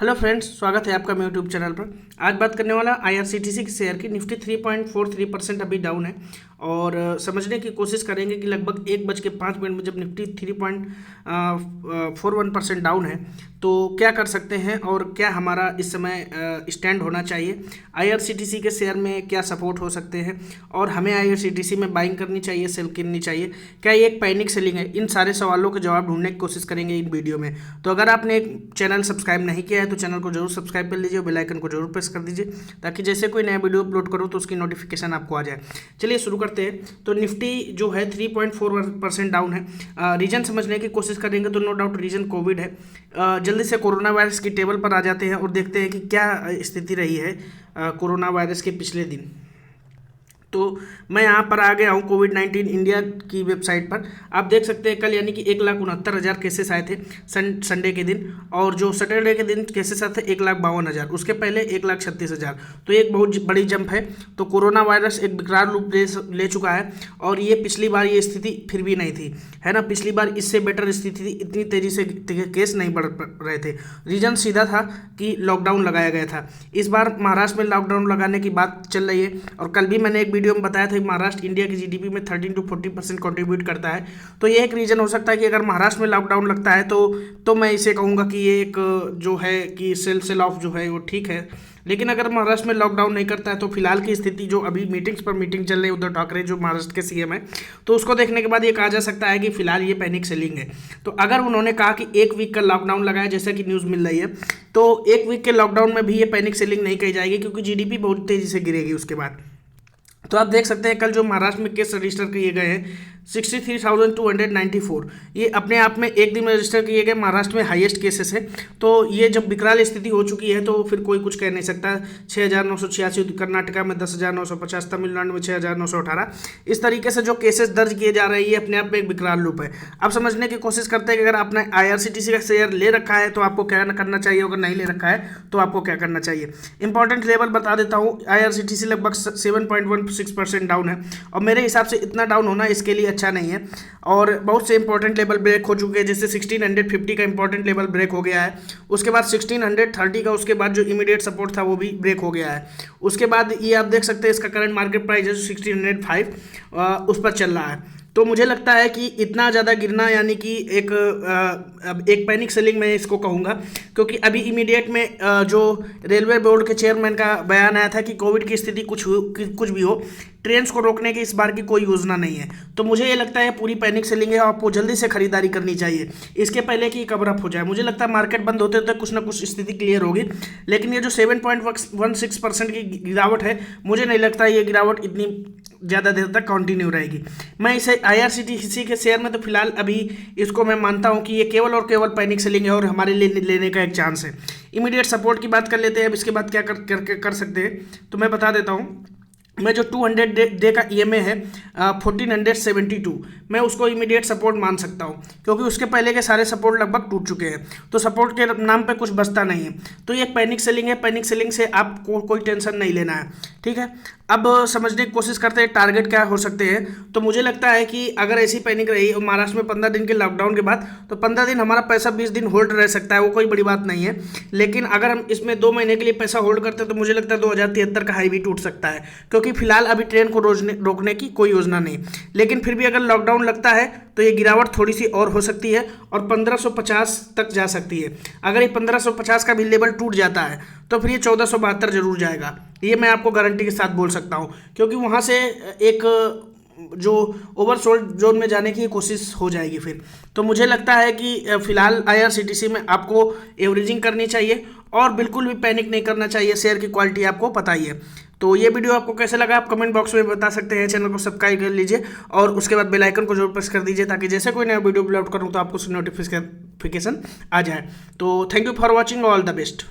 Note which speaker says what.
Speaker 1: Hello friends, स्वागत है आपका मेरे यूट्यूब चैनल पर। आज बात करने वाला आईआरसीटीसी के शेयर की। निफ्टी 3.43% अभी डाउन है और समझने की कोशिश करेंगे कि लगभग 1:05 में जब निफ्टी 3.41% डाउन है तो क्या कर सकते हैं और क्या हमारा इस समय स्टैंड होना चाहिए। आईआरसीटीसी के शेयर में क्या सपोर्ट हो सकते हैं और हमें आईआरसीटीसी में बाइंग करनी चाहिए, सेल करनी चाहिए, क्या ये एक पैनिक सेलिंग है। इन सारे सवालों के जवाब ढूंढने की कोशिश करेंगे इन वीडियो में। तो अगर आपने चैनल सब्सक्राइब नहीं किया है तो चैनल को जरूर सब्सक्राइब कर लीजिए और बेल आइकन को जरूर प्रेस कर दीजिए ताकि जैसे कोई नया वीडियो अपलोड करो तो उसकी नोटिफिकेशन आपको आ जाए। चलिए शुरू करते हैं। तो निफ्टी जो है 3.4% डाउन है। रीजन समझने की कोशिश करेंगे तो नो डाउट रीजन कोविड है। जल्दी से कोरोना वायरस की टेबल पर आ जाते हैं और देखते हैं कि क्या स्थिति रही है कोरोना वायरस के पिछले दिन। तो मैं यहाँ पर आ गया हूँ कोविड-19 इंडिया की वेबसाइट पर। आप देख सकते हैं कल यानी कि 1,69,000 केसेस आए थे संडे के दिन, और जो सैटरडे के दिन केसेस आए थे 1,52,000, उसके पहले 1,36,000। तो एक बहुत बड़ी जंप है। तो कोरोना वायरस एक विकराल रूप ले चुका है और ये पिछली बार ये स्थिति फिर भी नहीं थी, है ना। पिछली बार इससे बेटर स्थिति थी, इतनी तेज़ी से केस नहीं बढ़ रहे थे। रीजन सीधा था कि लॉकडाउन लगाया गया था। इस बार महाराष्ट्र में लॉकडाउन लगाने की बात चल रही है और कल भी मैंने एक वीडियो में बताया था कि महाराष्ट्र इंडिया की जीडीपी में 13 to 40% कंट्रीब्यूट करता है। तो ये एक रीजन हो सकता है कि अगर महाराष्ट्र में लॉकडाउन लगता है तो मैं इसे कहूँगा कि ये एक जो है कि सेल ऑफ जो है वो ठीक है। लेकिन अगर महाराष्ट्र में लॉकडाउन नहीं करता है तो फिलहाल की स्थिति जो अभी मीटिंग्स पर मीटिंग चल रही है, उद्धव ठाकरे जो महाराष्ट्र के सीएम है, तो उसको देखने के बाद ये कहा जा सकता है कि फिलहाल ये पैनिक सेलिंग है। तो अगर उन्होंने कहा कि 1 वीक का लॉकडाउन लगाया जैसा कि न्यूज़ मिल रही है, तो 1 वीक के लॉकडाउन में भी ये पैनिक सेलिंग नहीं कही जाएगी क्योंकि जीडीपी बहुत तेज़ी से गिरेगी उसके बाद। तो आप देख सकते हैं कल जो महाराष्ट्र में केस रजिस्टर किए गए हैं 63,294, ये अपने आप में एक दिन में रजिस्टर किए गए महाराष्ट्र में हाईएस्ट केसेस है। तो ये जब विकराल स्थिति हो चुकी है तो फिर कोई कुछ कह नहीं सकता। 6,986 कर्नाटका में, 10,950 तमिलनाडु में, 6,918, इस तरीके से जो केसेस दर्ज किए जा रहे हैं ये अपने आप में एक विकराल रूप है। अब समझने की कोशिश करते हैं कि अगर आपने आईआरसीटीसी का शेयर ले रखा है तो आपको क्या करना चाहिए, अगर नहीं ले रखा है तो आपको क्या करना चाहिए। इंपॉर्टेंट लेवल बता देता हूँ। आईआरसीटीसी लगभग 7.16% डाउन है और मेरे हिसाब से इतना डाउन होना इसके लिए अच्छा नहीं है। और बहुत से इंपॉर्टेंट लेवल ब्रेक हो चुके हैं, जैसे 1650 का इंपॉर्टेंट लेवल ब्रेक हो गया है, उसके बाद 1630 का, उसके बाद जो इमीडिएट सपोर्ट था वो भी ब्रेक हो गया है। उसके बाद ये आप देख सकते हैं इसका करंट मार्केट प्राइस है जो 1605 उस पर चल रहा है। तो मुझे लगता है कि इतना ज़्यादा गिरना यानी कि एक पैनिक सेलिंग मैं इसको कहूँगा, क्योंकि अभी इमीडिएट में जो रेलवे बोर्ड के चेयरमैन का बयान आया था कि कोविड की स्थिति कुछ भी हो, ट्रेन्स को रोकने की इस बार की कोई योजना नहीं है। तो मुझे ये लगता है पूरी पैनिक सेलिंग है, आपको जल्दी से खरीदारी करनी चाहिए इसके पहले कि कवर अप हो जाए। मुझे लगता है मार्केट बंद होते होते कुछ ना कुछ स्थिति क्लियर होगी, लेकिन ये जो 7.16% की गिरावट है, मुझे नहीं लगता ये गिरावट इतनी ज़्यादा देर तक कंटिन्यू रहेगी। मैं इसे आईआरसीटीसी के शेयर में तो फिलहाल अभी इसको मैं मानता हूँ कि ये केवल और केवल पैनिक सेलिंग है और हमारे लिए लेने का एक चांस है। इमीडिएट सपोर्ट की बात कर लेते हैं। अब इसके बाद क्या कर सकते हैं तो मैं बता देता हूँ। मैं जो 200 डे का ईएमए है 1472, मैं उसको इमीडिएट सपोर्ट मान सकता हूँ क्योंकि उसके पहले के सारे सपोर्ट लगभग टूट चुके हैं। तो सपोर्ट के नाम पे कुछ बचता नहीं है। तो ये पैनिक सेलिंग है। पैनिक सेलिंग से आपको कोई टेंशन नहीं लेना है, ठीक है। अब समझने की कोशिश करते हैं टारगेट क्या हो सकते हैं। तो मुझे लगता है कि अगर ऐसी पैनिक रही और महाराष्ट्र में 15 दिन के लॉकडाउन के बाद, तो 15 दिन हमारा पैसा 20 दिन होल्ड रह सकता है, वो कोई बड़ी बात नहीं है। लेकिन अगर हम इसमें 2 महीने के लिए पैसा होल्ड करते हैं तो मुझे लगता है 2073 का हाई भी टूट सकता है, क्योंकि फिलहाल अभी ट्रेन को रोकने की कोई योजना नहीं। लेकिन फिर भी अगर लॉकडाउन लगता है तो ये गिरावट थोड़ी सी और हो सकती है और 1550 तक जा सकती है। अगर ये 1550 का भी लेवल टूट जाता है तो फिर ये 1472 जरूर जाएगा, ये मैं आपको गारंटी के साथ बोल सकता हूँ, क्योंकि वहाँ से एक जो ओवरसोल्ड जोन में जाने की कोशिश हो जाएगी फिर। तो मुझे लगता है कि फिलहाल आईआरसीटीसी में आपको एवरेजिंग करनी चाहिए और बिल्कुल भी पैनिक नहीं करना चाहिए। शेयर की क्वालिटी आपको पता ही है। तो ये वीडियो आपको कैसे लगा आप कमेंट बॉक्स में बता सकते हैं। चैनल को सब्सक्राइब कर लीजिए और उसके बाद बेल आइकन को जरूर प्रेस कर दीजिए ताकि जैसे कोई नया वीडियो अपलोड करूँ तो आपको उसकी नोटिफिकेशन आ जाए। तो thank you for watching, all the best.